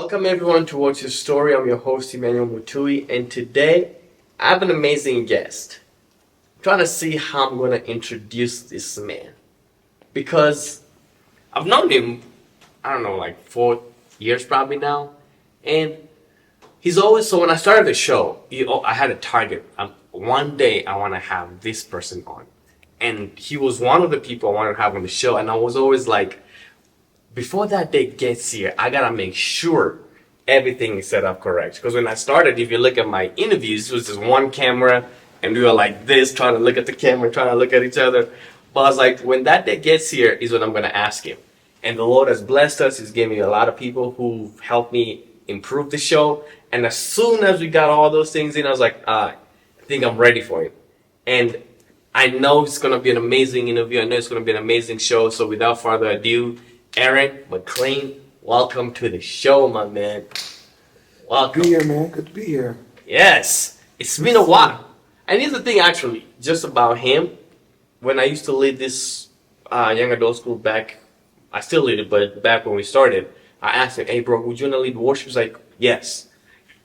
Welcome everyone to What's Your Story. I'm your host Emmanuel Mutui, and today I have an amazing guest. I'm trying to see how I'm going to introduce this man because I've known him, I don't know, like 4 years probably now, and he's always so. When I started the show, I had a target. One day I want to have this person on, and he was one of the people I wanted to have on the show, and I was always like, before that day gets here, I gotta make sure everything is set up correct. Because when I started, if you look at my interviews, it was just one camera, and we were like this, trying to look at the camera, trying to look at each other. But I was like, when that day gets here, is what I'm gonna ask him. And the Lord has blessed us. He's given me a lot of people who helped me improve the show. And as soon as we got all those things in, I was like, I think I'm ready for it. And I know it's gonna be an amazing interview. I know it's gonna be an amazing show. So without further ado, Aaron McClain, welcome to the show, my man. Welcome. Good to be here, man. Good to be here. Yes, it's been a while. And here's the thing, actually, just about him. When I used to lead this young adult school back, I still lead it, but back when we started, I asked him, hey, bro, would you want to lead worship? He's like, yes.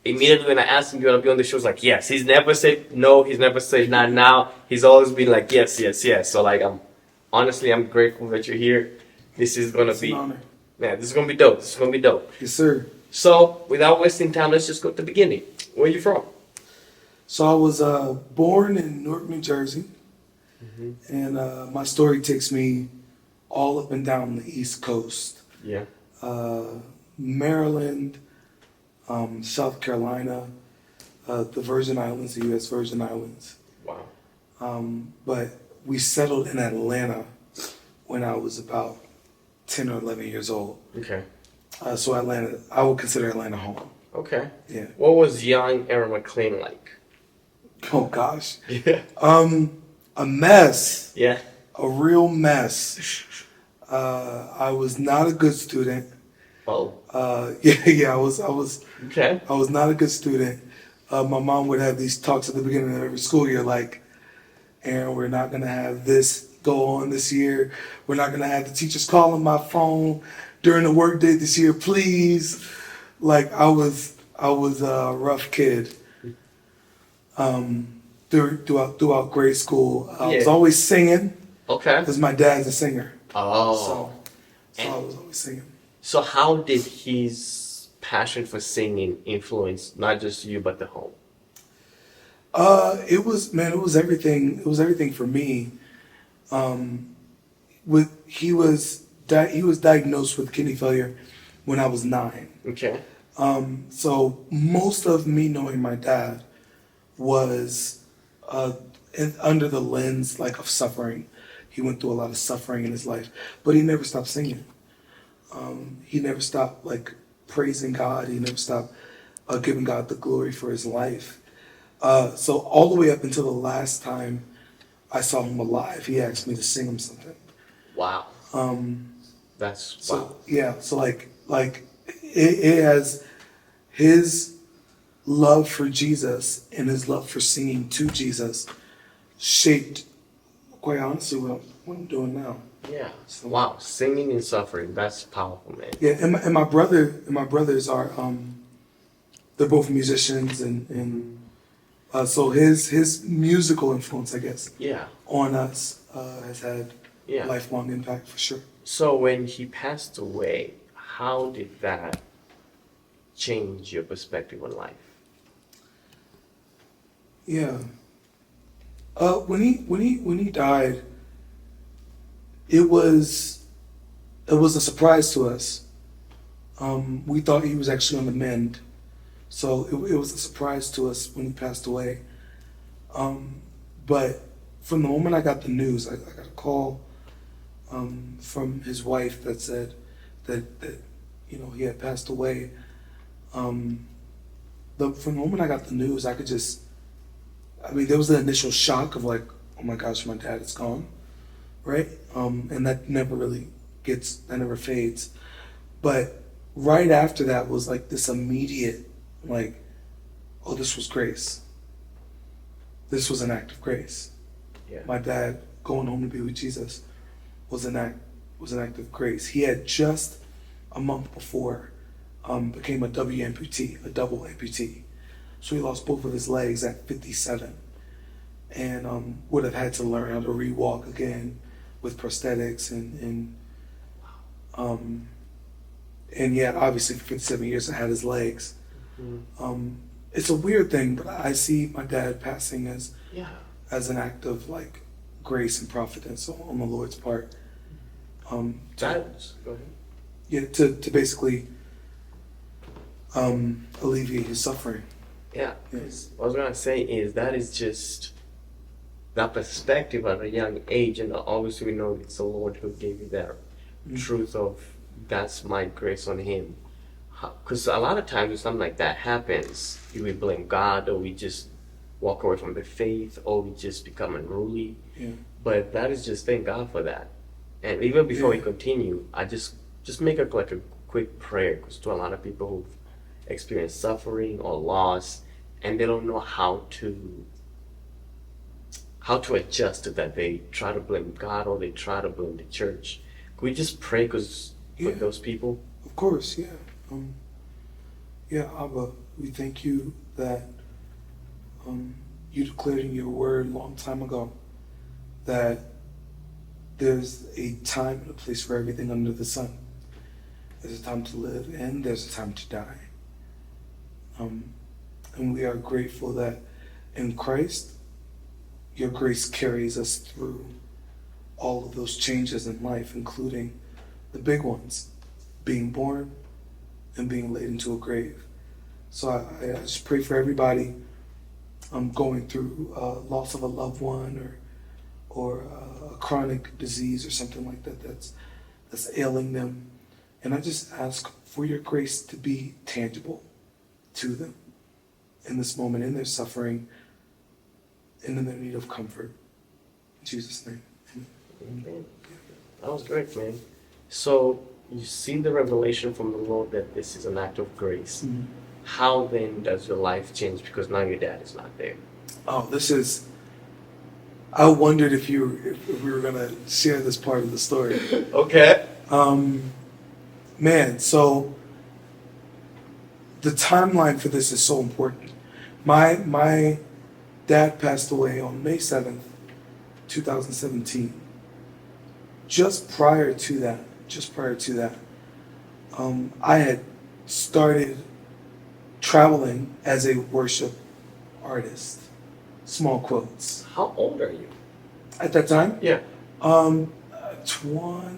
Immediately when I asked him, do you want to be on the show? He's like, yes. He's never said no. He's never said not now. He's always been like, yes, yes, yes. So, like, I'm grateful that you're here. This is going to be, an honor. Man, this is going to be dope. This is going to be dope. Yes, sir. So, without wasting time, let's just go to the beginning. Where are you from? So I was born in Newark, New Jersey, and my story takes me all up and down the East Coast. Yeah. Maryland, South Carolina, the Virgin Islands, the U.S. Virgin Islands. Wow. But we settled in Atlanta when I was about 10 or 11 years old. Okay. So Atlanta, I would consider Atlanta home. Okay. Yeah. What was young Aaron McClain like? Oh gosh. Yeah. A mess. Yeah. A real mess. I was not a good student. Oh. Yeah, I was Okay. I was not a good student. My mom would have these talks at the beginning of every school year, like, Aaron, we're not gonna have this go on this year. We're not gonna have the teachers calling my phone during the workday this year, please. Like I was a rough kid. Throughout grade school, I was always singing. Okay. Because my dad's a singer. Oh. So I was always singing. So how did his passion for singing influence not just you but the home? It was everything. It was everything for me. He was diagnosed with kidney failure when I was 9. Okay. So most of me knowing my dad was under the lens like of suffering. He went through a lot of suffering in his life, but he never stopped singing. He never stopped like praising God. He never stopped giving God the glory for his life. So all the way up until the last time I saw him alive, he asked me to sing him something. Wow. That's So wow. yeah, so like it has his love for Jesus and his love for singing to Jesus shaped, quite honestly, what I'm doing now. Yeah. Wow. Singing and suffering. That's powerful, man. Yeah, and my brothers are they're both musicians and so his musical influence, I guess, on us has had lifelong impact for sure. So when he passed away, how did that change your perspective on life? Yeah. When he died, it was a surprise to us. We thought he was actually on the mend, so it was a surprise to us when he passed away. But from the moment I got the news, I got a call from his wife that said that he had passed away. From the moment I got the news, there was the initial shock of like, oh my gosh, my dad is gone, right? And that never fades. But right after that was like this immediate, like, oh, this was grace. This was an act of grace. Yeah. My dad going home to be with Jesus was an act of grace. He had just a month before became a W amputee, a double amputee. So he lost both of his legs at 57, and would have had to learn how to re-walk again with prosthetics um, and yet obviously for 57 years I had his legs. It's a weird thing, but I see my dad passing Yeah. as an act of like grace and providence on the Lord's part. To, Go ahead. yeah, to basically alleviate his suffering. Yeah. Yes. What I was gonna say is that is just that perspective at a young age, and obviously we know it's the Lord who gave you that truth of that's my grace on him. Because a lot of times when something like that happens, we blame God, or we just walk away from the faith, or we just become unruly. Yeah. But that is just thank God for that. And even before we Yeah. continue, I just make a quick prayer, because to a lot of people who've experienced suffering or loss, and they don't know how to adjust to that. They try to blame God or they try to blame the church. Can we just pray for those people? Of course, yeah. Abba, we thank you that you declared in your word a long time ago that there's a time and a place for everything under the sun. There's a time to live and there's a time to die. And we are grateful that in Christ, your grace carries us through all of those changes in life, including the big ones, being born and being laid into a grave. So I just pray for everybody going through loss of a loved one or a chronic disease or something like that that's ailing them. And I just ask for your grace to be tangible to them in this moment, in their suffering, and in their need of comfort. In Jesus' name. Amen. That was great, man. So you see the revelation from the Lord that this is an act of grace. Mm-hmm. How then does your life change because now your dad is not there? Oh, I wondered if we were gonna share this part of the story. Okay. Man, so the timeline for this is so important. My dad passed away on May 7th, 2017. Just prior to that, I had started traveling as a worship artist. Small quotes. How old are you? At that time? Yeah. 20,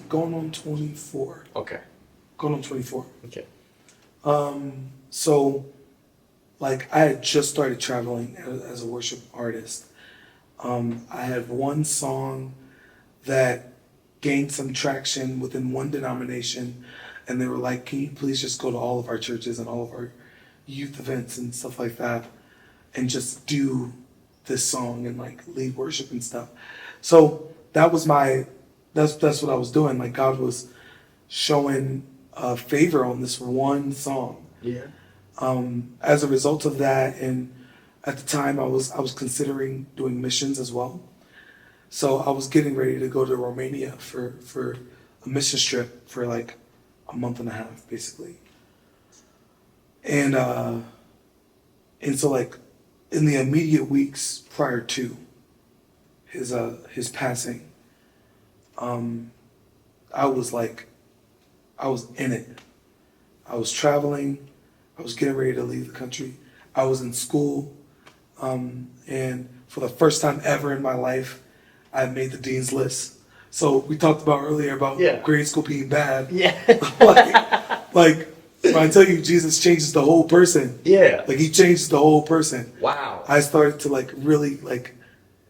going on 24. Okay. Going on 24. Okay. So, like, I had just started traveling as a worship artist. I had one song that gained some traction within one denomination, and they were like, can you please just go to all of our churches and all of our youth events and stuff like that and just do this song and like lead worship and stuff. So that was that's what I was doing. Like God was showing favor on this one song. Yeah. As a result of that, and at the time I was considering doing missions as well. So I was getting ready to go to Romania for a mission trip for like a month and a half, basically. And so like in the immediate weeks prior to his passing, I was in it. I was traveling. I was getting ready to leave the country. I was in school, and for the first time ever in my life, I made the dean's list. So we talked about earlier about grade school being bad. Yeah. like when I tell you Jesus changes the whole person. Yeah. Like he changes the whole person. Wow. I started to like really like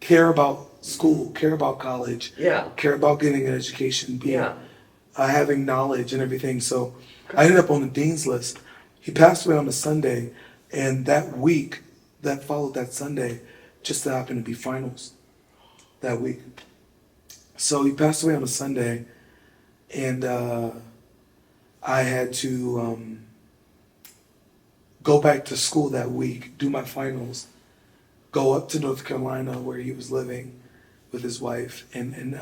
care about school, care about college. Yeah. Care about getting an education, having knowledge and everything. So I ended up on the dean's list. He passed away on a Sunday, and that week that followed that Sunday just so happened to be finals that week. So he passed away on a Sunday, and I had to go back to school that week, do my finals, go up to North Carolina where he was living with his wife, and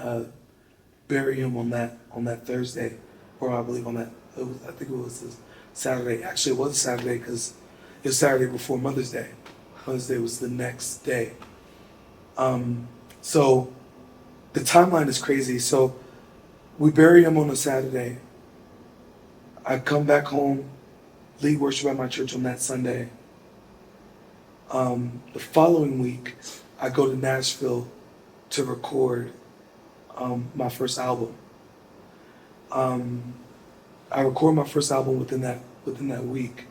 bury him on that Thursday, or I believe I think it was the Saturday. Actually, it wasn't Saturday because it was Saturday before Mother's Day. Mother's Day was the next day. So the timeline is crazy. So we bury him on a Saturday. I come back home, lead worship at my church on that Sunday. The following week, I go to Nashville to record my first album. I record my first album within that week.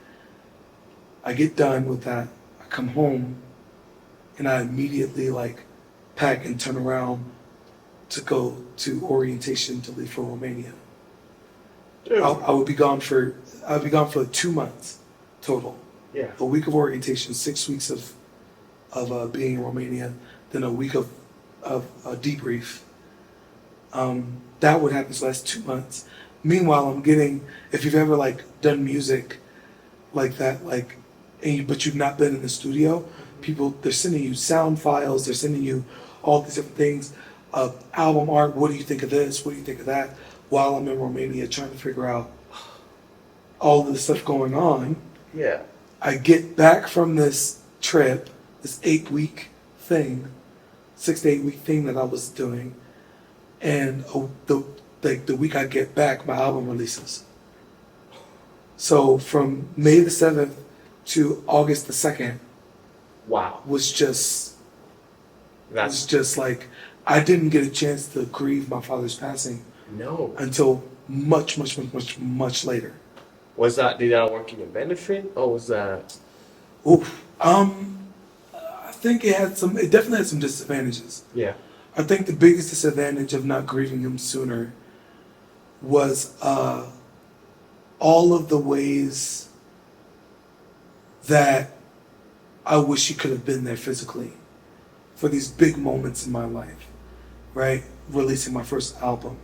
I get done with that. I come home, and I immediately pack and turn around to go to orientation to leave for Romania. I would be gone for 2 months total. Yeah. A week of orientation, 6 weeks of being in Romania, then a week of a debrief. That would happen, so that's 2 months. Meanwhile, I'm getting, if you've ever done music like that, but you've not been in the studio, people, they're sending you sound files, they're sending you all these different things, album art, what do you think of this, what do you think of that, while I'm in Romania trying to figure out all of the stuff going on. Yeah. I get back from this trip, this 8-week thing, 6 to 8 week thing that I was doing, and the week I get back, my album releases. So from May the 7th to August the 2nd, wow, was just I didn't get a chance to grieve my father's passing. No. Until much later. Did that work in your benefit, or was that? Oof. I think it definitely had some disadvantages. Yeah. I think the biggest disadvantage of not grieving him sooner was all of the ways that I wish he could have been there physically for these big moments in my life, right? Releasing my first album,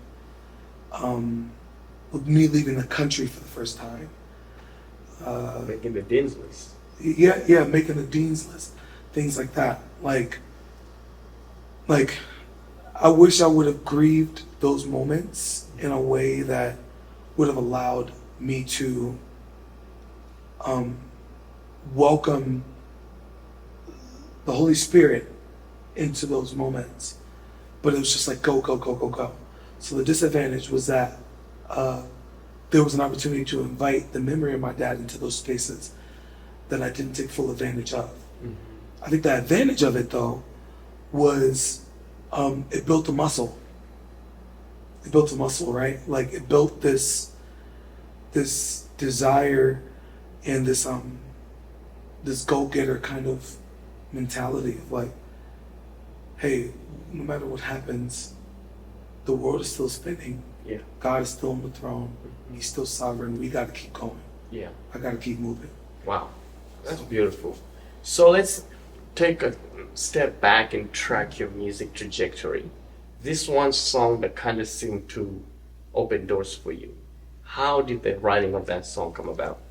me leaving the country for the first time. Making the Dean's List. Yeah, making the Dean's List. Things like that. I wish I would have grieved those moments in a way that would have allowed me to welcome the Holy Spirit into those moments. But it was just go. So the disadvantage was that there was an opportunity to invite the memory of my dad into those spaces that I didn't take full advantage of. Mm-hmm. I think the advantage of it, though, was it built a muscle. It built a muscle, right? It built this desire and this go-getter kind of mentality of hey, no matter what happens, the world is still spinning. Yeah. God is still on the throne. Mm-hmm. He's still sovereign. We got to keep going. Yeah. I got to keep moving. Wow. That's beautiful. So let's take a step back and track your music trajectory. This one song that kind of seemed to open doors for you. How did the writing of that song come about?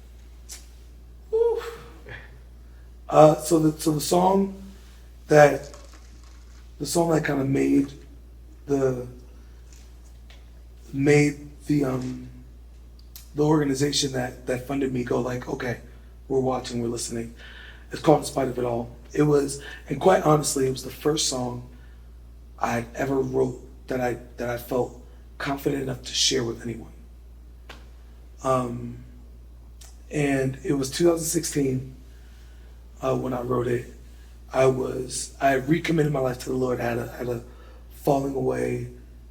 So the song that kind of made the organization that funded me go okay, we're watching, we're listening. It's called In Spite of It All. It was, and quite honestly, it was the first song I ever wrote that I felt confident enough to share with anyone. And it was 2016 when I wrote it. I had recommitted my life to the Lord. I had a falling away,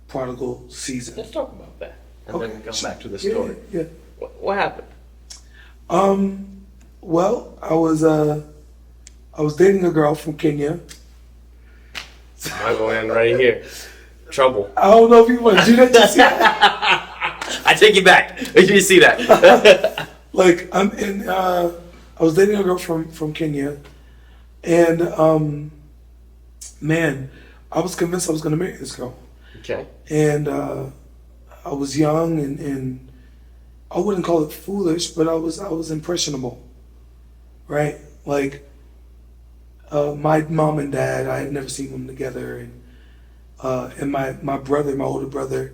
prodigal season. Let's talk about that, and then we come back to the story. story. Yeah. What happened? Well, I was dating a girl from Kenya. I'm going right here. Trouble. I don't know if you want to do that. Just I take you back. Did you see that? I was dating a girl from Kenya, and man, I was convinced I was going to marry this girl. Okay. And I was young, and I wouldn't call it foolish, but I was impressionable, right? My mom and dad, I had never seen them together, and my brother, my older brother,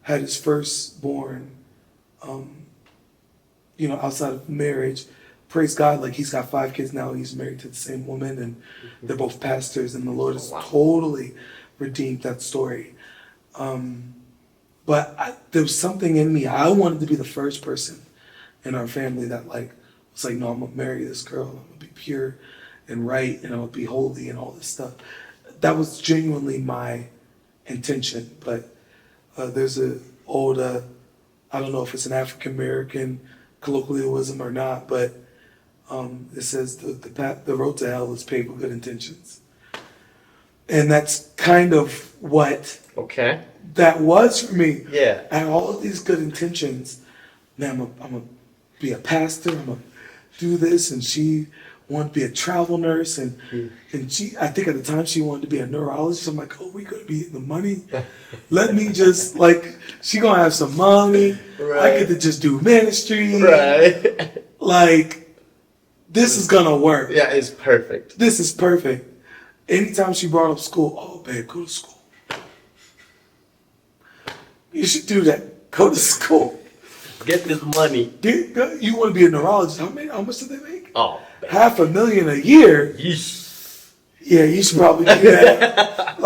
had his firstborn, outside of marriage. Praise God, like he's got 5 kids now. He's married to the same woman, and they're both pastors, and the Lord has totally redeemed that story. But there was something in me. I wanted to be the first person in our family that was like, no, I'm gonna marry this girl. I'm gonna be pure and right, and I'm gonna be holy and all this stuff. That was genuinely my intention. But there's an old, I don't know if it's an African American colloquialism or not, but it says the road to hell is paved with good intentions, and that's kind of what that was for me. Yeah. I had all of these good intentions. Man, I'm gonna be a pastor. I'm gonna do this, and she wanted to be a travel nurse, and she, I think at the time she wanted to be a neurologist. I'm like, oh, we gonna be in the money. Let me just she gonna have some money. Right. I get to just do ministry. Right. This is gonna work. Yeah, it's perfect. This is perfect. Anytime she brought up school, oh babe, go to school. You should do that. Go to school. Get this money. You want to be a neurologist? How much do they make? Oh, babe. $500,000 a year. Yeesh. Yeah, you should probably do that.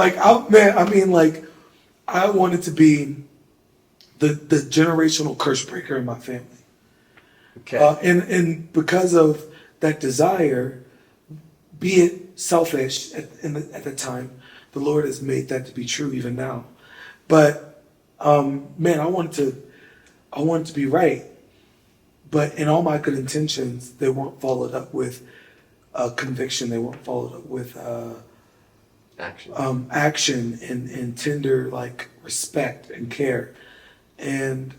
I wanted to be the generational curse breaker in my family. Okay. And because of that desire, be it selfish at the time, the Lord has made that to be true even now. But I wanted to be right. But in all my good intentions, they weren't followed up with conviction. They weren't followed up with action and tender respect and care. And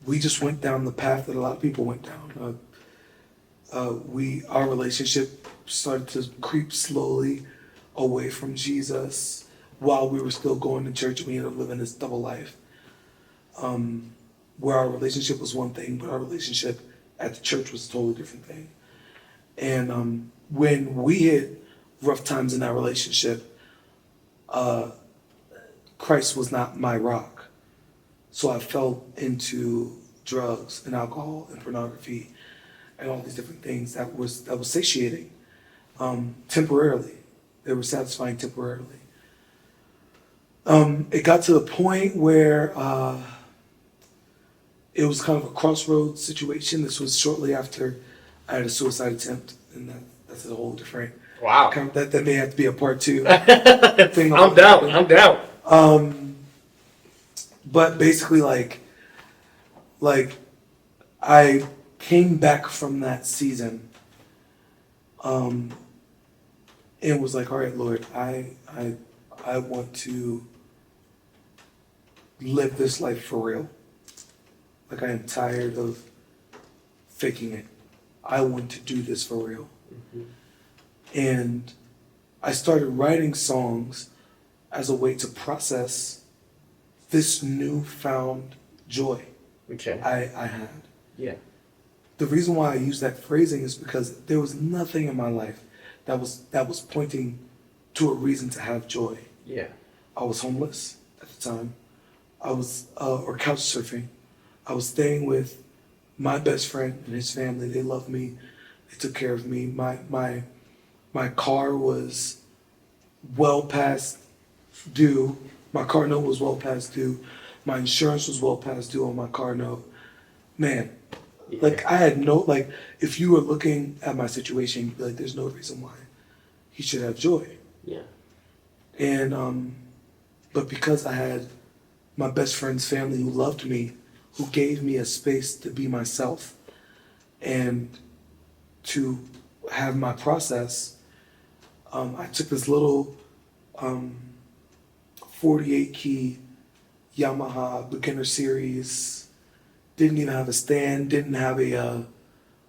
we just went down the path that a lot of people went down. Our relationship started to creep slowly away from Jesus while we were still going to church. We ended up living this double life, where our relationship was one thing, but our relationship at the church was a totally different thing. And when we hit rough times in that relationship, Christ was not my rock. So I fell into drugs and alcohol and pornography and all these different things that was satiating temporarily. They were satisfying temporarily. It got to the point where it was kind of a crossroads situation. This was shortly after I had a suicide attempt, and that's a whole different. Wow. That may have to be a part 2 thing. I'm down. But basically, I came back from that season, and was like, all right, Lord, I want to live this life for real. I am tired of faking it. I want to do this for real. Mm-hmm. And I started writing songs as a way to process this newfound joy I had. Yeah. The reason why I use that phrasing is because there was nothing in my life that was pointing to a reason to have joy. Yeah. I was homeless at the time. I was or couch surfing. I was staying with my best friend and his family. They loved me. They took care of me. My car was well past due. My car note was well past due. My insurance was well past due on my car note. Man, I had if you were looking at my situation, you'd be like, there's no reason why he should have joy. Yeah. And, but because I had my best friend's family who loved me, who gave me a space to be myself and to have my process, I took this little 48 key Yamaha beginner series, didn't even have a stand, didn't have a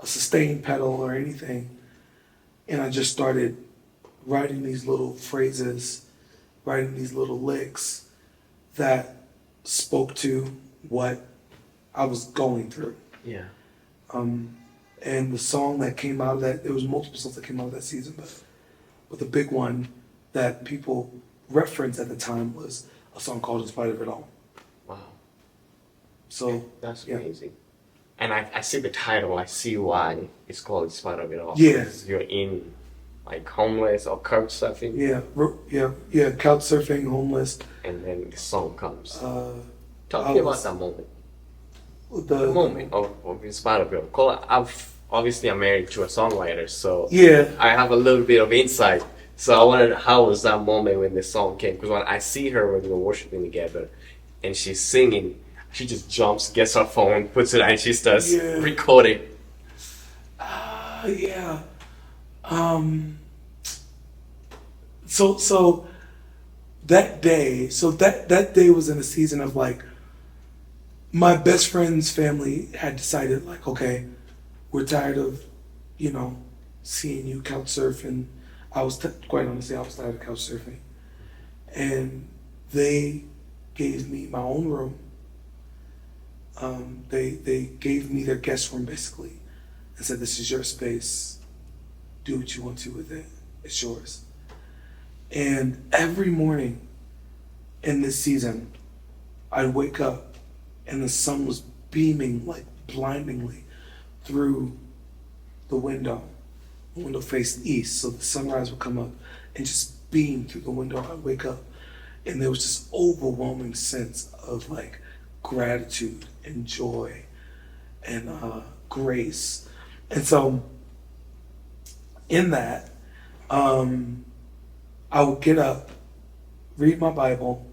sustain pedal or anything. And I just started writing these little phrases, writing these little licks that spoke to what I was going through. Yeah. And the song that came out of that, there was multiple songs that came out of that season, but the big one that people referenced at the time was a song called In Spite of It All. Wow. So That's yeah. amazing. And I see the title. I see why it's called In Spite of It All. Yeah. Because you're in like homeless or couch surfing, yeah. Couch surfing, homeless. and then the song comes. Talk I to me about was that moment. the The moment of In Spite of It All. Obviously, I'm married to a songwriter, so Yeah. I have a little bit of insight. So I wanted, how was that moment when the song came? Because when I see her when we were worshiping together, and she's singing, she just jumps, gets her phone, puts it, and she starts Yeah. recording. Yeah. Um. So that day, that day was in a season of like my best friend's family had decided like, okay, we're tired of, you know, seeing you couch surfing. Quite honestly, I was tired of couch surfing, and they gave me my own room. They gave me their guest room basically, and said, "This is your space. Do what you want to with it. It's yours." And every morning in this season, I'd wake up and the sun was beaming like blindingly through the window. The window faced east, so the sunrise would come up and just beam through the window. I'd wake up and there was this overwhelming sense of like gratitude and joy and grace. And so in that, I would get up, read my Bible,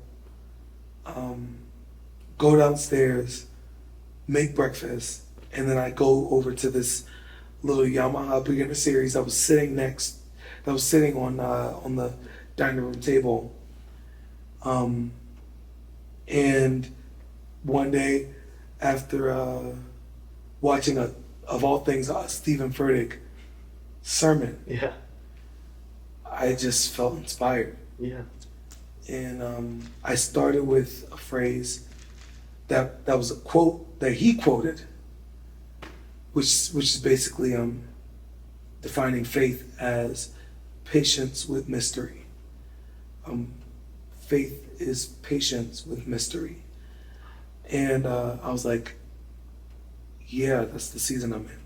go downstairs, make breakfast, and then I go over to this little Yamaha beginner series that was sitting on the dining room table. And one day, after watching of all things, Stephen Furtick sermon, Yeah. I just felt inspired. Yeah. And I started with a phrase that was a quote that he quoted, which is basically defining faith as patience with mystery. Faith is patience with mystery. And I was like, yeah, that's the season I'm in.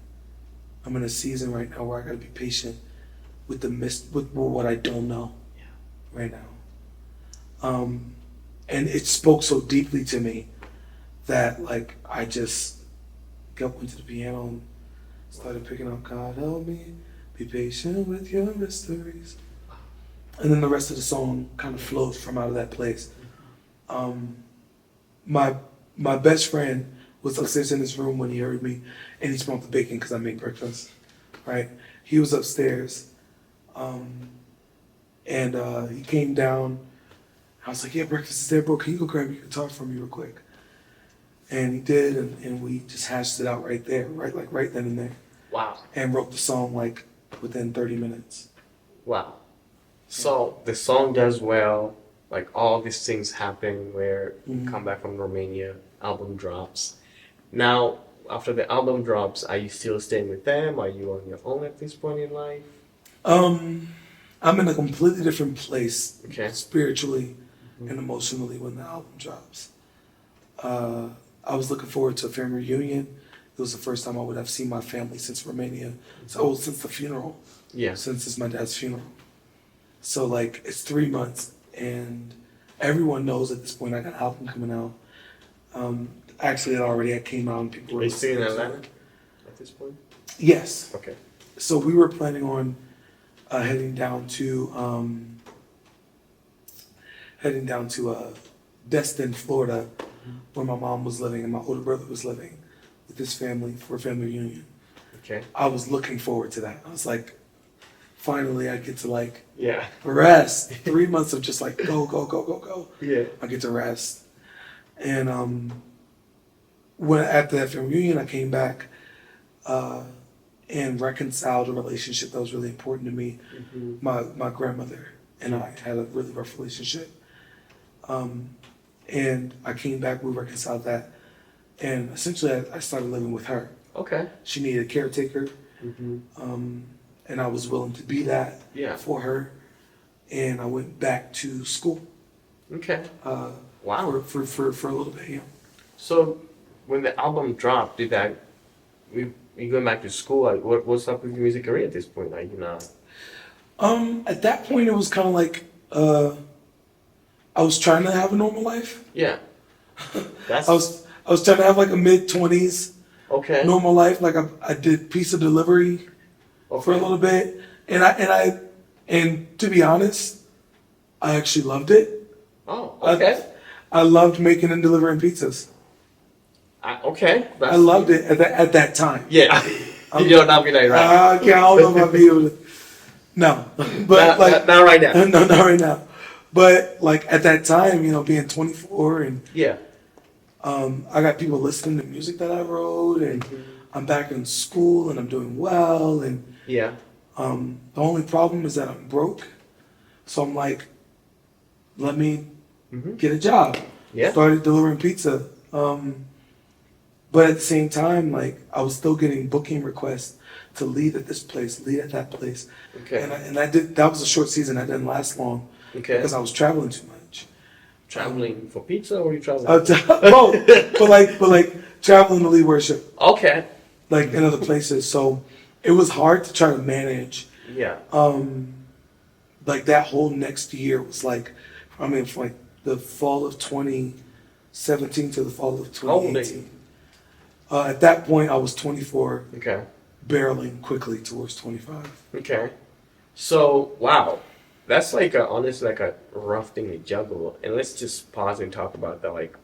I'm in a season right now where I gotta be patient with with what I don't know right now. And it spoke so deeply to me that like I just went to the piano and started picking up God help me be patient with your mysteries. And then the rest of the song kind of flowed from out of that place. My best friend was upstairs in his room when he heard me, and he smelled the bacon because I made breakfast. Right? He was upstairs, and he came down. I was like, "Yeah, breakfast is there, bro. Can you go grab your guitar for me real quick?" And he did, and we just hashed it out right there, right then and there. Wow. And wrote the song like within 30 minutes. Wow. So the song does well, like all these things happen where you come back from Romania, album drops. Now, after the album drops, are you still staying with them? Are you on your own at this point in life? I'm in a completely different place, Okay. spiritually and emotionally when the album drops. I was looking forward to a family reunion. It was the first time I would have seen my family since Romania. So since the funeral. Yeah. Since it's my dad's funeral. So like it's 3 months and everyone knows at this point I got an album coming out. Actually it came out and people were Are you still in listening to Atlanta it. at this point? Yes. Okay. So we were planning on heading down to Destin, Florida, where my mom was living and my older brother was living with his family for a family reunion. Okay. I was looking forward to that. I was like, finally I get to like Yeah. rest. 3 months of just like go. Yeah. I get to rest. And when after that family reunion I came back and reconciled a relationship that was really important to me. My grandmother and I had a really rough relationship. And I came back, we reconciled that. And essentially I started living with her. Okay. She needed a caretaker. And I was willing to be that for her. And I went back to school. Okay. Wow. For a little bit, yeah. So when the album dropped, did that? You going back to school? Like, what's up with your music career at this point? Like, you know. At that point, it was kind of like I was trying to have a normal life. Yeah. That's I was trying to have like a mid-20s okay. normal life. Like I did pizza delivery for a little bit, and to be honest, I actually loved it. Oh, okay. I loved making and delivering pizzas. Okay. I loved it at that time. Yeah. You're not be like right. I don't know if I'll be able to. No, but not right now. No, not right now. But like at that time, you know, being 24 and Yeah. I got people listening to music that I wrote, and I'm back in school and I'm doing well, and Yeah. the only problem is that I'm broke, so I'm like, let me get a job. Yeah. Started delivering pizza, but at the same time, like I was still getting booking requests to lead at this place, lead at that place, Okay. and I did. That was a short season. I didn't last long because I was traveling too much. Traveling for pizza, or you traveling? Both, but like traveling to lead worship, Okay. like in other places. So it was hard to try to manage. Yeah. Like that whole next year was like, I mean, from like the fall of 2017 to the fall of 2018. At that point, I was 24, Okay. barreling quickly towards 25. Okay. So wow, that's like honestly like a rough thing to juggle. And let's just pause and talk about that, like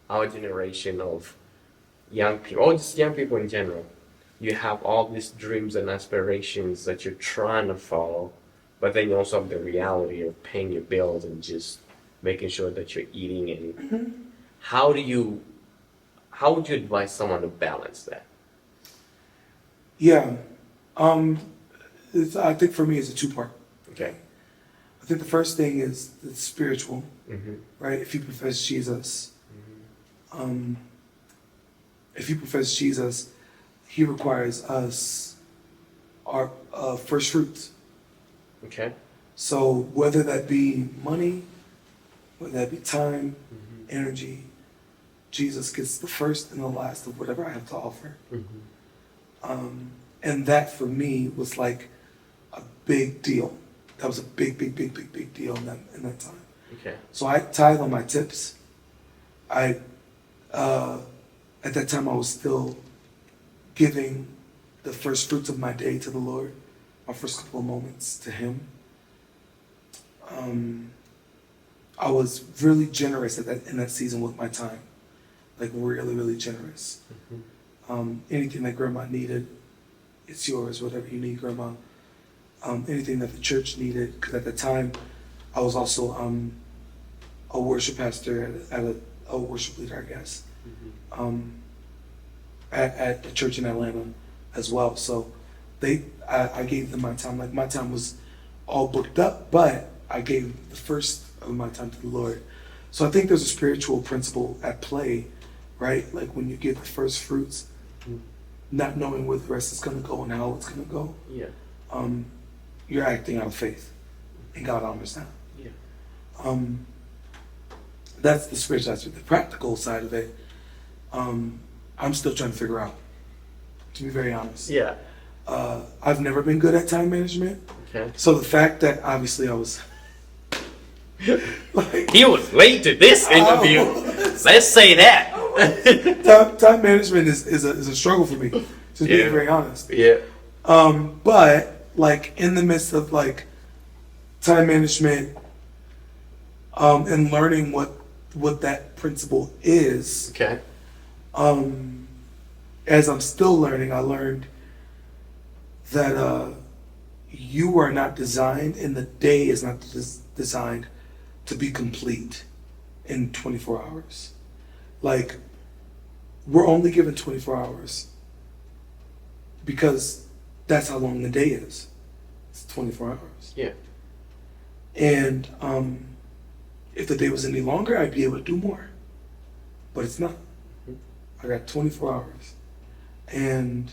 our generation of young people, or just young people in general. You have all these dreams and aspirations that you're trying to follow, but then you also have the reality of paying your bills and just making sure that you're eating. And how would you advise someone to balance that? Yeah. I think for me, it's a two-part. Okay. I think the first thing is it's spiritual, Mm-hmm. right? If you profess Jesus, if you profess Jesus, He requires us our first fruits. Okay. So whether that be money, whether that be time, energy, Jesus gets the first and the last of whatever I have to offer. And that for me was like a big deal. That was a big deal in that time. Okay. So I tithe on my tips. At that time I was still giving the first fruits of my day to the Lord, my first couple of moments to Him. I was really generous in that season with my time, like really generous. Anything that Grandma needed, it's yours. Whatever you need, Grandma. Anything that the church needed, because at the time I was also a worship pastor at a worship leader, I guess, at the church in Atlanta as well. So I gave them my time. Like my time was all booked up, but I gave the first of my time to the Lord. So I think there's a spiritual principle at play, right? Like when you get the first fruits, not knowing where the rest is going to go and how it's going to go. Yeah. You're acting out of faith, and God honors that. Yeah. That's the spiritual aspect. The practical side of it, I'm still trying to figure out, to be very honest. Yeah. I've never been good at time management. Okay. So the fact that obviously I was like, He was late to this interview. Let's say that. time management is a struggle for me, to be very honest. Yeah. But like in the midst of like time management, and learning what that principle is, Okay. as I'm still learning, I learned that you are not designed, and the day is not designed to be complete in 24 hours. Like, we're only given 24 hours because that's how long the day is. It's 24 hours. Yeah. And if the day was any longer, I'd be able to do more. But it's not. I got 24 hours. And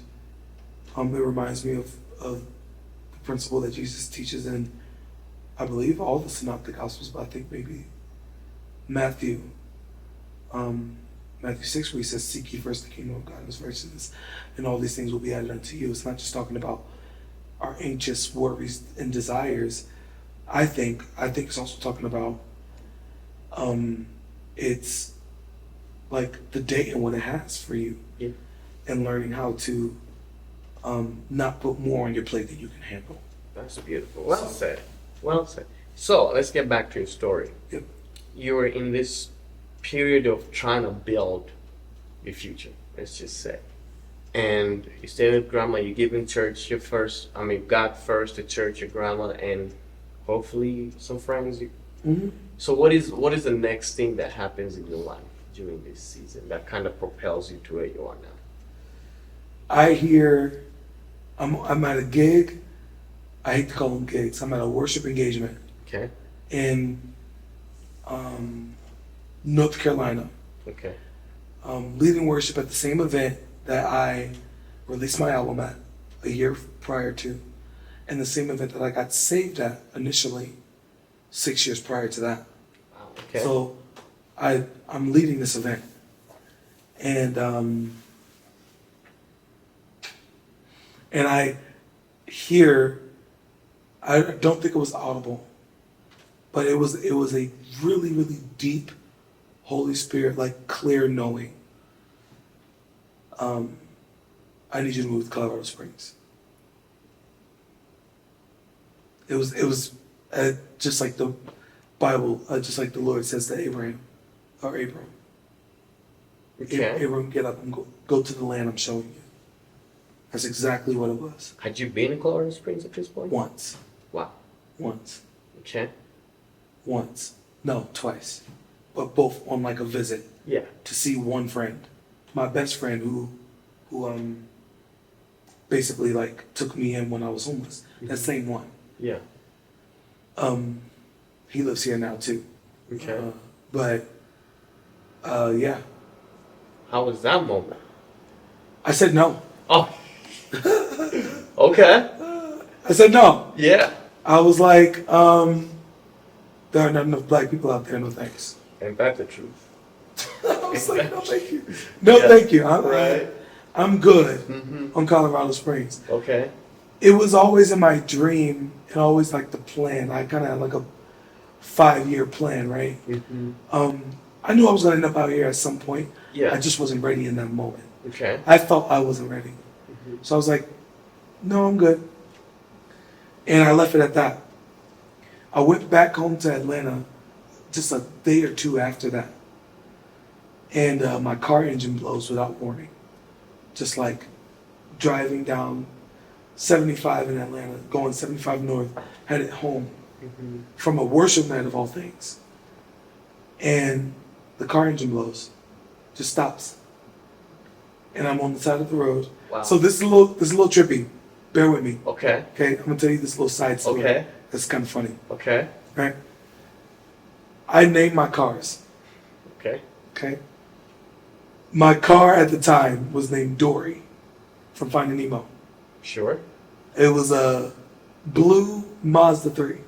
it reminds me of the principle that Jesus teaches in, I believe, all the synoptic gospels, but I think maybe Matthew, Matthew 6, where he says, seek ye first the kingdom of God and his righteousness, and all these things will be added unto you. It's not just talking about our anxious worries and desires. I think it's also talking about it's like the day and what it has for you, Yeah. and learning how to not put more on your plate than you can handle. That's beautiful. Well said. Well said. So let's get back to your story. Yep. You were in this period of trying to build your future, let's just say. And you stayed with grandma, you give in church your first, God first, the church, your grandma, and hopefully some friends. Mm-hmm. So what is the next thing that happens in your life during this season that kind of propels you to where you are now? I hear, I'm at a gig. I hate to call them gigs. I'm at a worship engagement Okay. in North Carolina, Okay. leading worship at the same event that I released my album at a year prior to, and the same event that I got saved at initially 6 years prior to that. Wow. Okay. So I'm leading this event, and I hear, I don't think it was audible, but it was a really, really deep Holy Spirit, like clear knowing. I need you to move to Colorado Springs. It was just like the Bible, just like the Lord says to Abram. Okay. Abram, get up and go to the land I'm showing you. That's exactly what it was. Had you been in Colorado Springs at this point? Once. Wow. Once. Okay. Once. No, twice. But both on like a visit Yeah. to see one friend. My best friend who basically like took me in when I was homeless. That same one. Yeah. He lives here now too. Okay. Yeah. How was that moment? I said no. Oh. Okay. I said no. Yeah. I was like, there are not enough black people out there, no thanks. And that's the truth. I was like, no thank you. No thank you. I'm good on Colorado Springs. Okay. It was always in my dream and always like the plan. I kind of had like a 5-year plan, right? I knew I was going to end up out here at some point. Yeah. I just wasn't ready in that moment. Okay. I felt I wasn't ready. So I was like, no, I'm good. And I left it at that. I went back home to Atlanta just a day or two after that. And my car engine blows without warning. Just like driving down 75 in Atlanta, going 75 north, headed home from a worship night of all things. And the car engine blows, just stops. And I'm on the side of the road. Wow. So this is a little trippy. Bear with me. Okay. Okay, I'm gonna tell you this little side story. Okay. That's kind of funny. Okay. Right? I named my cars. Okay. Okay. My car at the time was named Dory from Finding Nemo. Sure. It was a blue Mazda 3.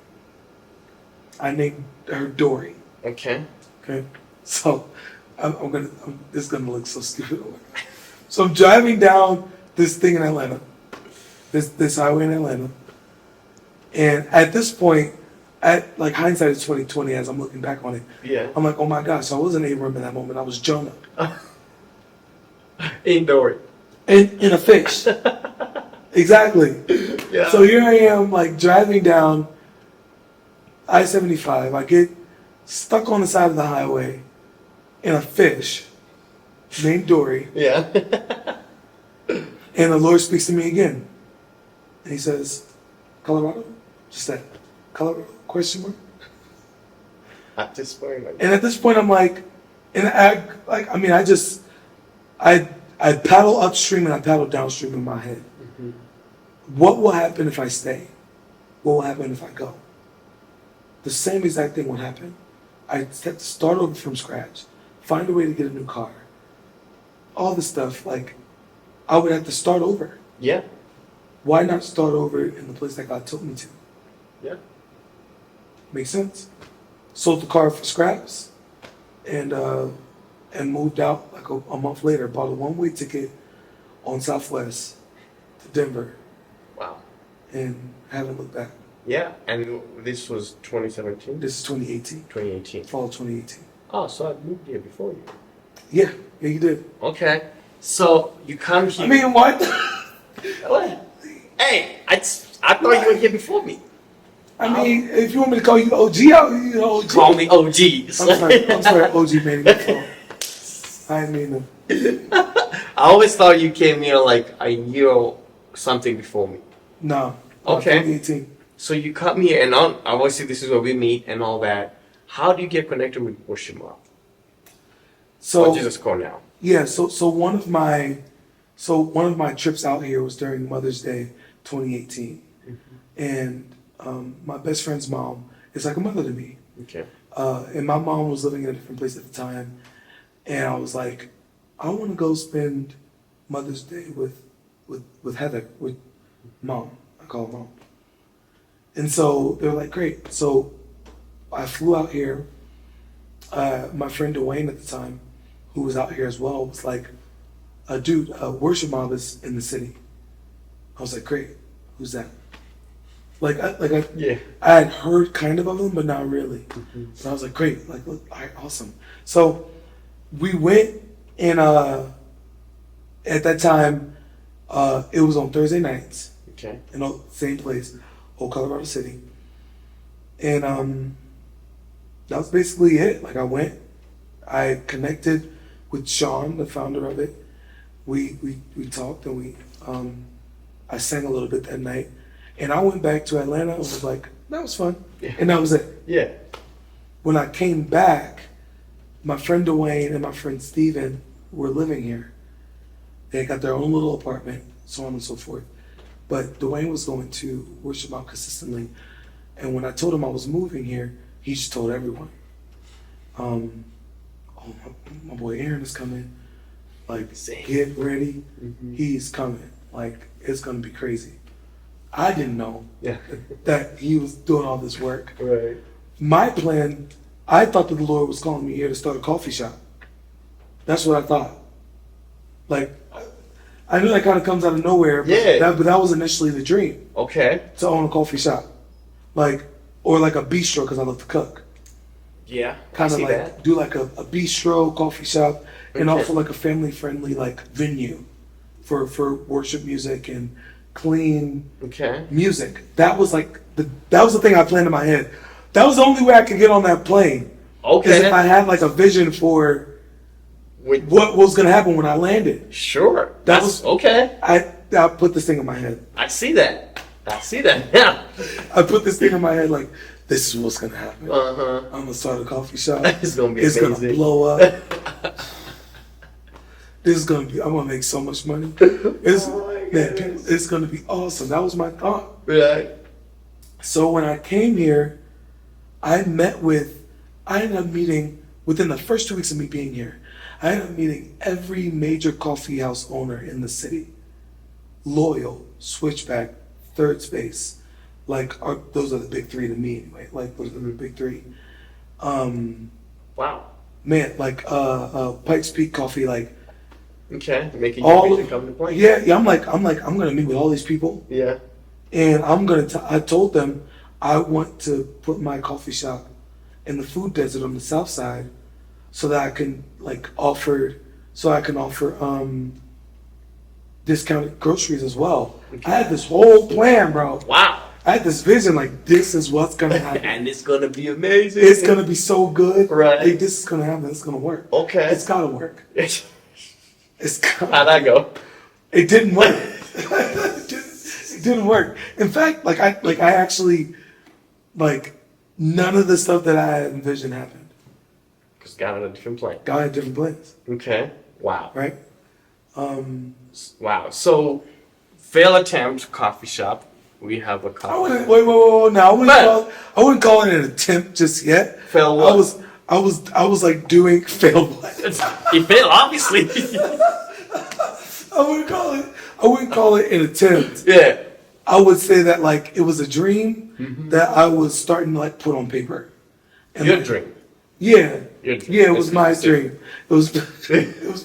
I named her Dory. Okay. Okay. So this is gonna look so stupid. So I'm driving down this thing in Atlanta, this highway in Atlanta, and at this point, at like hindsight is 2020 as I'm looking back on it. Yeah. I'm like, oh my gosh, I wasn't Abram in that moment. I was Jonah. Indoor. In a fish. Exactly. Yeah. So here I am, like driving down I-75. I get stuck on the side of the highway in a fish named Dory. Yeah. And the Lord speaks to me again. And he says, Colorado? Just that. Colorado? Question mark? At this point. And at this point, I'm like, I paddle upstream and I paddle downstream in my head. What will happen if I stay? What will happen if I go? The same exact thing will happen. I have to start over from scratch, find a way to get a new car. All this stuff, like, I would have to start over. Yeah. Why not start over in the place that God took me to? Yeah. Makes sense? Sold the car for scraps and and moved out like a month later. Bought a one-way ticket on Southwest to Denver, Wow. and haven't looked back. Yeah, and this was 2017? This is 2018, 2018. fall 2018. Oh, so I moved here before you. Yeah, you did. Okay. So you come here. I mean, what? What? Hey, I thought you were here before me. I mean, if you want me to call you OG, I'll you OG. Call me OG. I'm sorry, OG man. I didn't mean to. I always thought you came here like a year or something before me. No. Okay. 2018. So you come here, and obviously this is where we meet and all that. How do you get connected with Worship Mob? So Or Jesus Call now? yeah, so one of my trips out here was during Mother's Day 2018, and my best friend's mom is like a mother to me. Okay. And my mom was living in a different place at the time, and I was like, I want to go spend Mother's Day with Heather, with Mom. I call her Mom. And so they were like, great. So I flew out here. My friend Dwayne at the time, who was out here as well, was like, dude, Worship Mob is in the city. I was like, great. Who's that? Yeah. I had heard kind of them, but not really. And I was like, great. Like, look, all right, awesome. So we went, and at that time, it was on Thursday nights. Okay. In the same place, Old Colorado City. And that was basically it. Like, I went, I connected with Sean, the founder of it. We talked, and I sang a little bit that night. And I went back to Atlanta and was like, that was fun. Yeah. And that was it. Yeah. When I came back, my friend Dwayne and my friend Steven were living here. They got their own little apartment, so on and so forth. But Dwayne was going to Worship Mob consistently. And when I told him I was moving here, he just told everyone. Oh, my boy Aaron is coming. Like, get ready. He's coming. Like, it's going to be crazy. I didn't know that he was doing all this work. Right. My plan, I thought that the Lord was calling me here to start a coffee shop. That's what I thought. Like, I knew that kind of comes out of nowhere. But that was initially the dream. Okay. To own a coffee shop. Like, or like a bistro, because I love to cook. Yeah. Kind of like that. do like a bistro, coffee shop, and also like a family-friendly like venue for worship music and clean music. That was like that was the thing I planned in my head. That was the only way I could get on that plane. Okay. Is if I had like a vision for what was gonna happen when I landed. Sure. That was okay. I put this thing in my head. I see that. Yeah. I put this thing in my head like, this is what's gonna happen. Uh-huh. I'm gonna start a coffee shop. It's gonna be amazing. Gonna blow up. I'm gonna make so much money. It's gonna be awesome. That was my thought. Right. So when I came here, I ended up meeting, within the first 2 weeks of me being here, I ended up meeting every major coffee house owner in the city. Loyal, Switchback, Third Space. Like, those are the big three to me anyway. Like, those are the big three. Wow. Man, like, Pikes Peak Coffee, like, okay, making your vision come to play. Yeah, I'm gonna meet with all these people. Yeah. And I told them I want to put my coffee shop in the food desert on the south side so that I can offer discounted groceries as well. Okay. I had this whole plan, bro. Wow. I had this vision, like, this is what's gonna happen. And it's gonna be amazing. It's gonna be so good. Right. Like, this is gonna happen, it's gonna work. Okay. It's gotta work. How'd that go? It didn't work. It didn't work. In fact, I actually, none of the stuff that I had envisioned happened. Because God had a different plan. God had different plans. Okay. Wow. Right? Wow. So, fail attempt, coffee shop. We have a coffee. Wait. No, I wouldn't call it an attempt just yet. Fail what? I was like doing failed what? You failed, obviously. I wouldn't call it an attempt. Yeah. I would say that it was a dream that I was starting to put on paper. And Your dream. Yeah. Yeah, it was my dream. It was it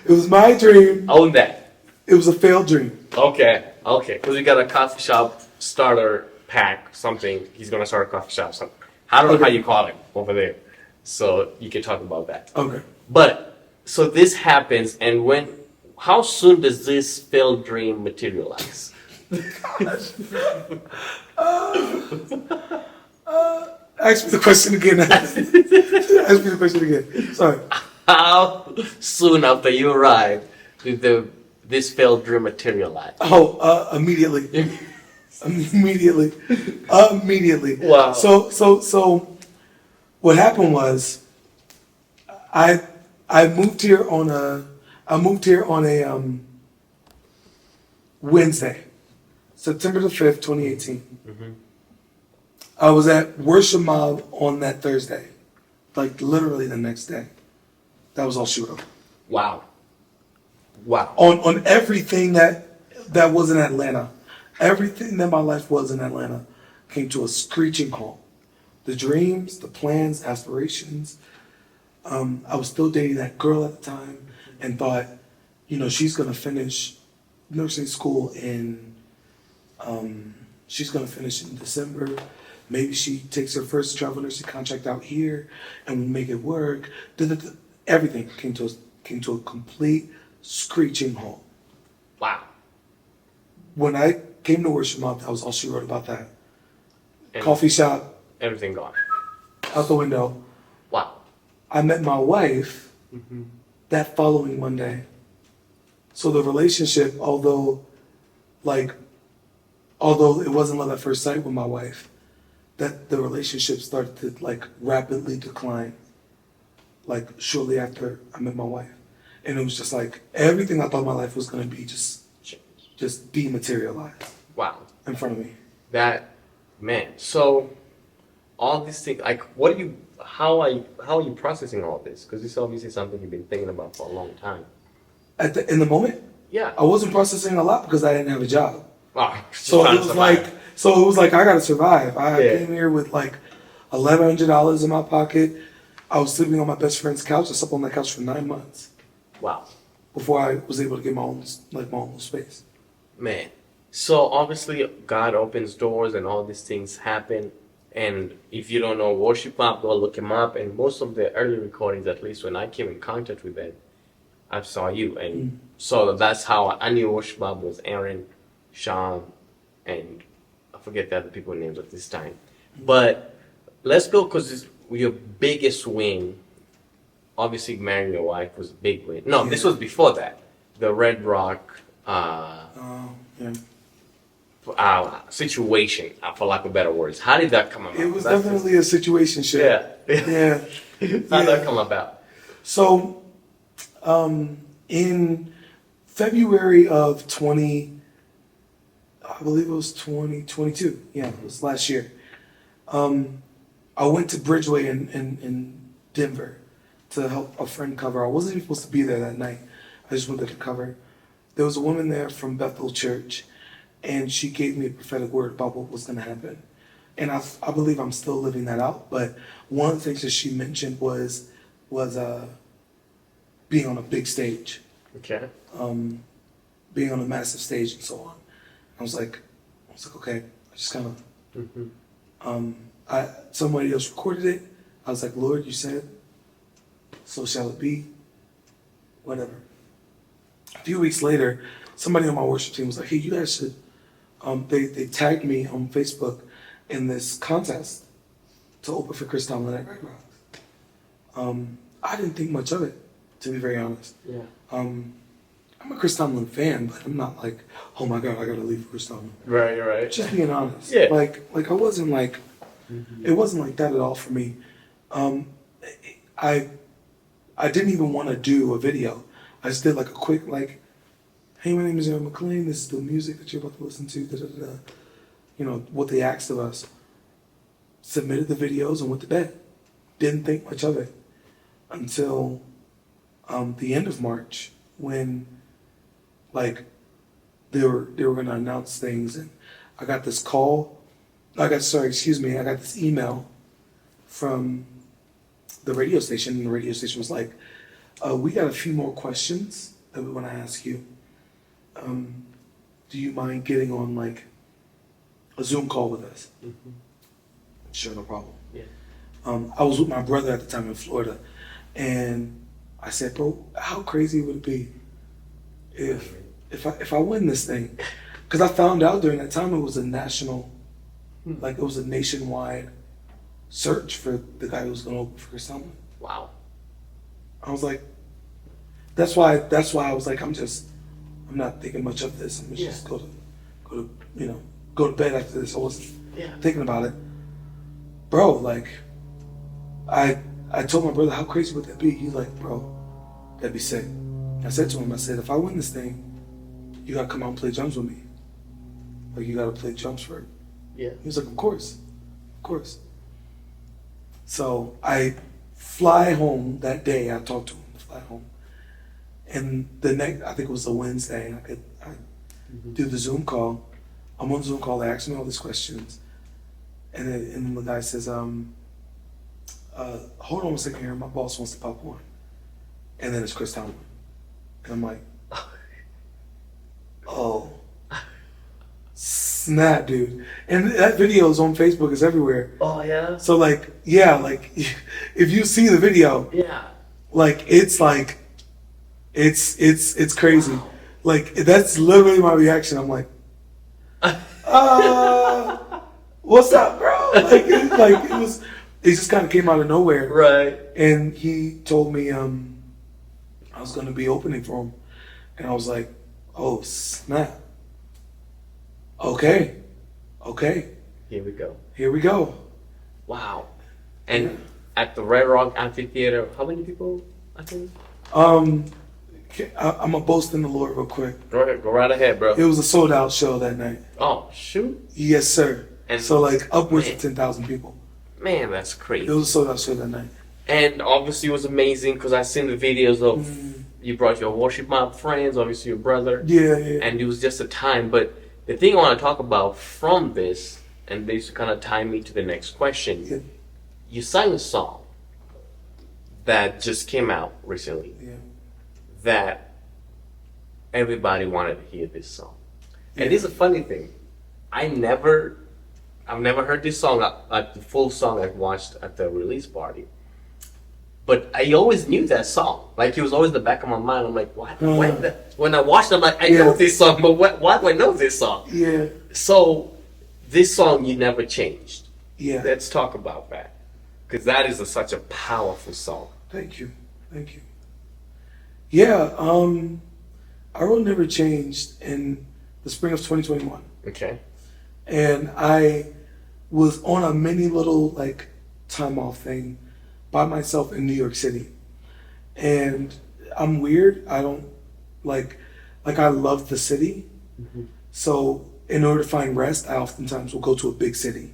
was my dream. Own that. It was a failed dream. Okay. Because we got a coffee shop starter pack, something. He's gonna start a coffee shop. Something. I don't know how you call it over there. So you can talk about that. Okay. But so this happens, and how soon does this failed dream materialize? Ask me the question again. Ask me the question again. Sorry. How soon after you arrived did this failed dream materialize? Oh, immediately. Immediately. Wow. So what happened was I moved here on a Wednesday, September the 5th, 2018. Mm-hmm. I was at Worship Mob on that Thursday, like literally the next day. That was all she wrote. Wow. On everything that was in Atlanta, everything that my life was in Atlanta came to a screeching halt. The dreams, the plans, aspirations. I was still dating that girl at the time and thought, she's gonna finish nursing school she's gonna finish in December. Maybe she takes her first travel nursing contract out here and we make it work. Everything came to a complete screeching halt. Wow. When I came to Worship Mob, that was all she wrote about that. And coffee shop, everything gone. out the window. Wow. I met my wife that following Monday. So the relationship, although it wasn't love at first sight with my wife, that the relationship started to rapidly decline. Shortly after I met my wife. And it was just everything I thought my life was gonna be just dematerialized. Wow. In front of me. So all these things, how are you processing all this? Because this is obviously something you've been thinking about for a long time. In the moment? Yeah. I wasn't processing a lot because I didn't have a job. Wow. So it was I gotta survive. I came here with $1,100 in my pocket. I was sleeping on my best friend's couch. I slept on that couch for 9 months. Wow. Before I was able to get my own little space. Man. So obviously God opens doors and all these things happen. And if you don't know Worship Mob, go look him up. And most of the early recordings, at least when I came in contact with them, I saw you. And so that's how I knew Worship Mob was Aaron, Sean, and I forget the other people's names at this time. But let's go, because your biggest win, obviously marrying your wife was a big win. No, this was before that. The Red Rock situation, for lack of better words. How did that come about? It was definitely a situation ship. Yeah. How did that come about? So, in February of 2022. Yeah, it was last year. I went to Bridgeway in Denver to help a friend cover. I wasn't even supposed to be there that night. I just wanted to cover. There was a woman there from Bethel Church, and she gave me a prophetic word about what was going to happen. And I believe I'm still living that out. But one of the things that she mentioned was being on a big stage. Okay. Being on a massive stage and so on. I was like, okay. I just kind of, somebody else recorded it. I was like, Lord, you said, so shall it be. Whatever. A few weeks later, somebody on my worship team was like, hey, you guys should, they tagged me on Facebook in this contest to open for Chris Tomlin at Red Rocks. I didn't think much of it, to be very honest. Yeah. I'm a Chris Tomlin fan, but I'm not like, oh my God, I gotta leave for Chris Tomlin. Right. Just being honest. Yeah. Like I wasn't like, it wasn't like that at all for me. I didn't even want to do a video. I just did like a quick hey, my name is Aaron McClain. This is the music that you're about to listen to. You know what they asked of us. Submitted the videos and went to bed. Didn't think much of it until the end of March when they were going to announce things, and I got this call. I got this email from the radio station, and the radio station was like, we got a few more questions that we want to ask you. Do you mind getting on like a Zoom call with us? Mm-hmm. Sure, no problem. Yeah. I was with my brother at the time in Florida, and I said, bro, how crazy would it be if I win this thing? Because I found out during that time it was a national, like it was a nationwide search for the guy who was going to open for Selma. Wow. I was like, that's why I was like, I'm not thinking much of this. I'm gonna just go to bed after this. I wasn't thinking about it. Bro, like, I told my brother, how crazy would that be? He's like, bro, that'd be sick. I said to him, I said, if I win this thing, you gotta come out and play drums with me. Like, you gotta play drums for it. Yeah. He was like, of course. So I fly home that day. I talked to him, fly home. And the next, I think it was a Wednesday, I do the Zoom call. I'm on the Zoom call, they ask me all these questions. And then the guy says, hold on a second here, my boss wants to pop one. And then it's Chris Tomlin. And I'm like, oh, snap, dude. And that video is on Facebook, it's everywhere. Oh, yeah? So like, yeah, like, if you see the video, like, it's crazy. Wow. Like, that's literally my reaction. I'm like, what's up, bro? It just kind of came out of nowhere. Right. And he told me I was going to be opening for him. And I was like, oh, snap. Okay. Here we go. Wow. And at the Red Rock Amphitheater, how many people, I think? I'm going to boast in the Lord real quick. Go right ahead, bro. It was a sold out show that night. Oh, shoot. Yes, sir. And so like upwards of 10,000 people. Man, that's crazy. It was a sold out show that night. And obviously it was amazing because I seen the videos of you brought your worship mob friends, obviously your brother. Yeah. And it was just a time. But the thing I want to talk about from this, and this kind of tie me to the next question. Yeah. You sang a song that just came out recently. Yeah. That everybody wanted to hear this song. Yeah. And it's a funny thing. I've never heard this song, like the full song I've watched at the release party. But I always knew that song. Like, it was always in the back of my mind. I'm like, what? When I watched it, I'm like, I know this song, but why do I know this song? Yeah. So, this song you never changed. Yeah. Let's talk about that. Because that is such a powerful song. Thank you. Yeah, our road never changed in the spring of 2021. Okay. And I was on a mini little like time off thing by myself in New York City. And I'm weird. I don't like I love the city. Mm-hmm. So in order to find rest, I oftentimes will go to a big city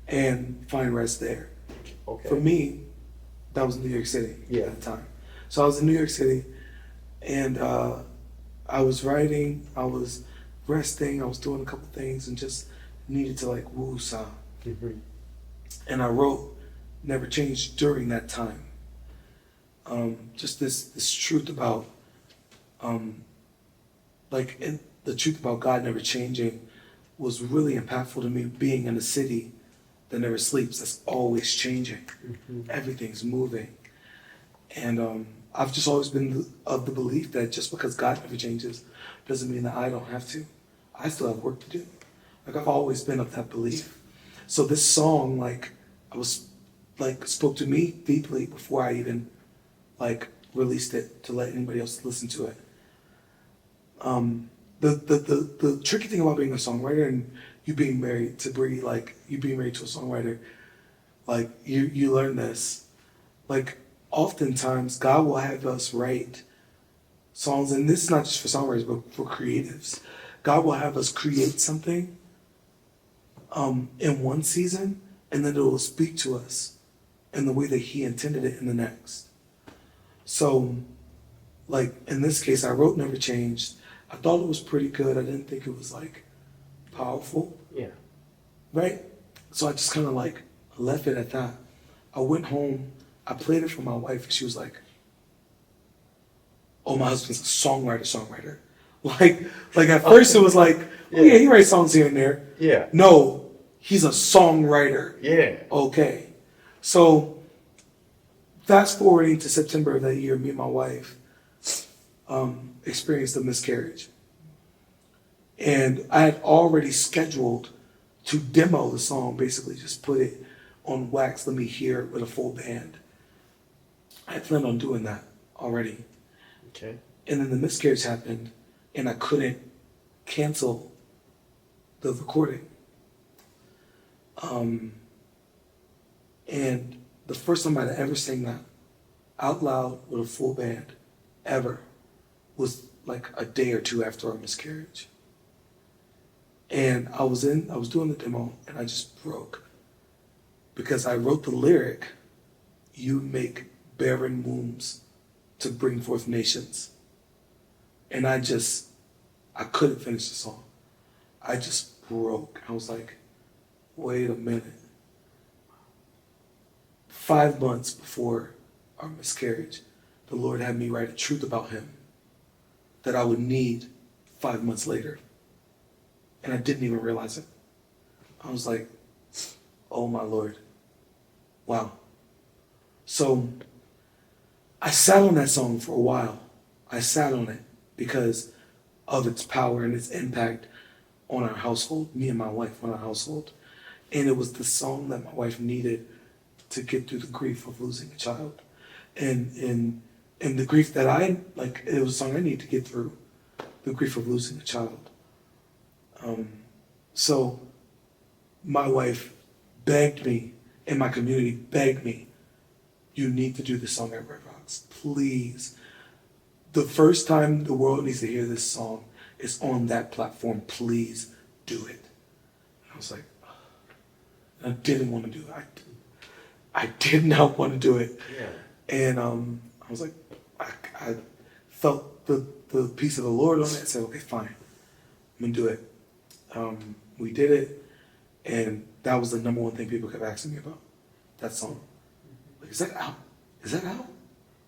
and find rest there. Okay. For me, that was New York City at the time. So I was in New York City, and I was writing, I was resting, I was doing a couple things, and just needed to like woo-saw. Mm-hmm. And I wrote Never Changed during that time. Just this truth about, the truth about God never changing was really impactful to me, being in a city that never sleeps, that's always changing. Mm-hmm. Everything's moving. And I've just always been of the belief that just because God never changes doesn't mean that I don't have to. I still have work to do. Like, I've always been of that belief. So this song, spoke to me deeply before I even, released it to let anybody else listen to it. The tricky thing about being a songwriter and you being married to Bree, you being married to a songwriter, you learn this. Oftentimes, God will have us write songs, and this is not just for songwriters, but for creatives. God will have us create something in one season, and then it will speak to us in the way that He intended it in the next. So, in this case, I wrote Never Changed. I thought it was pretty good. I didn't think it was, powerful. Yeah. Right? So I just kind of, left it at that. I went home I played it for my wife, and she was like, "Oh, my husband's a songwriter." Like at first it was like, "Oh yeah, he writes songs here and there." Yeah. No, he's a songwriter. Yeah. Okay. So fast forwarding to September of that year, me and my wife experienced a miscarriage. And I had already scheduled to demo the song, basically just put it on wax, let me hear it with a full band. I had planned on doing that already. Okay. And then the miscarriage happened, and I couldn't cancel the recording. And the first time I'd ever sang that out loud with a full band, ever, was like a day or two after our miscarriage. And I was doing the demo, and I just broke. Because I wrote the lyric, "You make barren wombs to bring forth nations." And I couldn't finish the song. I just broke. I was like, wait a minute. 5 months before our miscarriage, the Lord had me write a truth about him that I would need 5 months later. And I didn't even realize it. I was like, oh my Lord. Wow. So I sat on that song for a while. I sat on it because of its power and its impact on our household, me and my wife, on our household. And it was the song that my wife needed to get through the grief of losing a child. And the grief that it was a song I needed to get through, the grief of losing a child. So my wife begged me, and my community begged me, you need to do this song at Red Rocks, please. The first time the world needs to hear this song is on that platform, please do it. And I was like, I didn't want to do it. I did not want to do it. Yeah. And I was like, I felt the peace of the Lord on it and said, okay, fine, I'm going to do it. We did it, and that was the number one thing people kept asking me about, that song. Like, is that out? Is that out?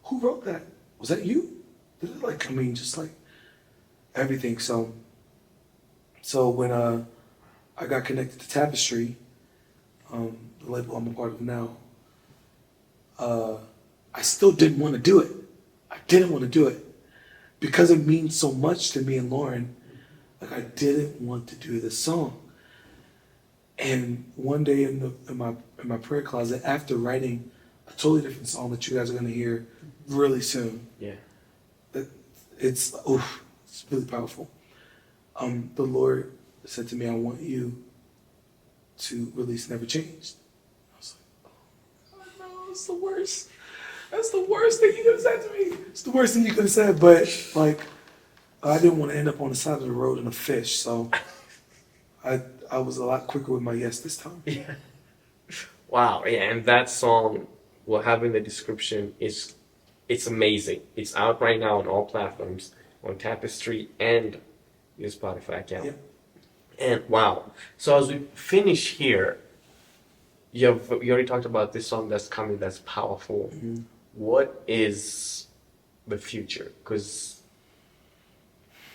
Who wrote that? Was that you? Just like everything. So when I got connected to Tapestry, the label I'm a part of now, I still didn't want to do it. I didn't want to do it because it means so much to me and Lauren. Like, I didn't want to do this song. And one day in my prayer closet, after writing a totally different song that you guys are going to hear really soon. Yeah. It's really powerful. The Lord said to me, I want you to release Never Changed. I was like, oh no, it's the worst. That's the worst thing you could have said to me. It's the worst thing you could have said, but like, I didn't want to end up on the side of the road in a fish, so I was a lot quicker with my yes this time. Yeah. Wow, yeah, and that song, well, having the description it's amazing. It's out right now on all platforms, on Tapestry and your Spotify account. Yeah. And wow. So as we finish here, you already talked about this song that's coming, that's powerful. Mm-hmm. What is the future? Because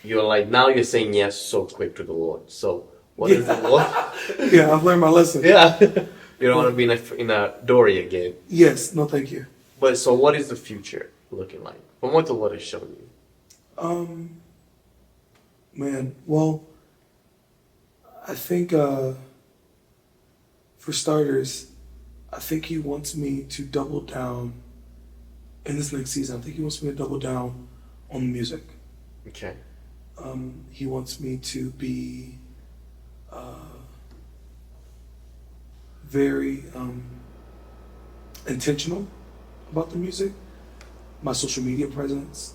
now you're saying yes so quick to the Lord. So what is the Lord? Yeah, I've learned my lesson. Yeah. You don't want to be in a dory again. Yes, no thank you. But so what is the future looking like? From what the Lord has shown you? Man, well, I think for starters, I think he wants me to double down in this next season. I think he wants me to double down on the music. Okay. He wants me to be very intentional about the music, my social media presence,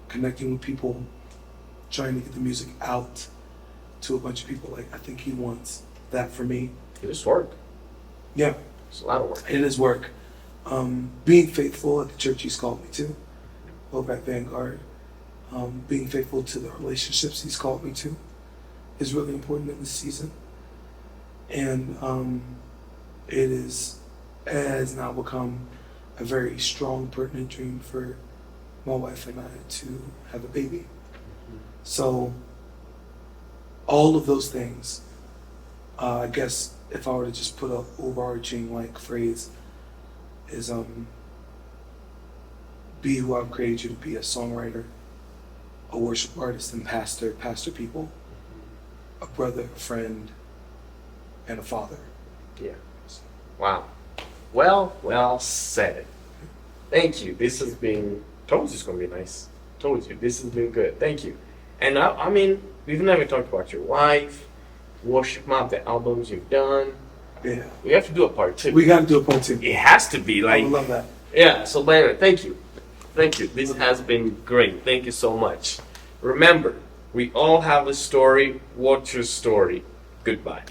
connecting with people, trying to get the music out to a bunch of people. Like, I think he wants that for me. It is work. Yeah. It's a lot of work. It is work. Being faithful at the church he's called me to, over at Vanguard, being faithful to the relationships he's called me to is really important in this season. And it has now become a very strong, pertinent dream for my wife and I to have a baby. So all of those things, I guess if I were to just put a overarching like phrase, is be who I've created you to be: a songwriter, a worship artist and pastor people, a brother, a friend, and a father. Yeah. Wow. Well said. Thank you. This has been, told you it's going to be nice. Told you. This has been good. Thank you. And I mean, we've never talked about your wife, Worship Mob, the albums you've done. Yeah. We have to do a part 2. We got to do a part 2. It has to be like. I would love that. Yeah. So, Brandon, thank you. Thank you. This has been great. Thank you so much. Remember, we all have a story. What's your story? Goodbye.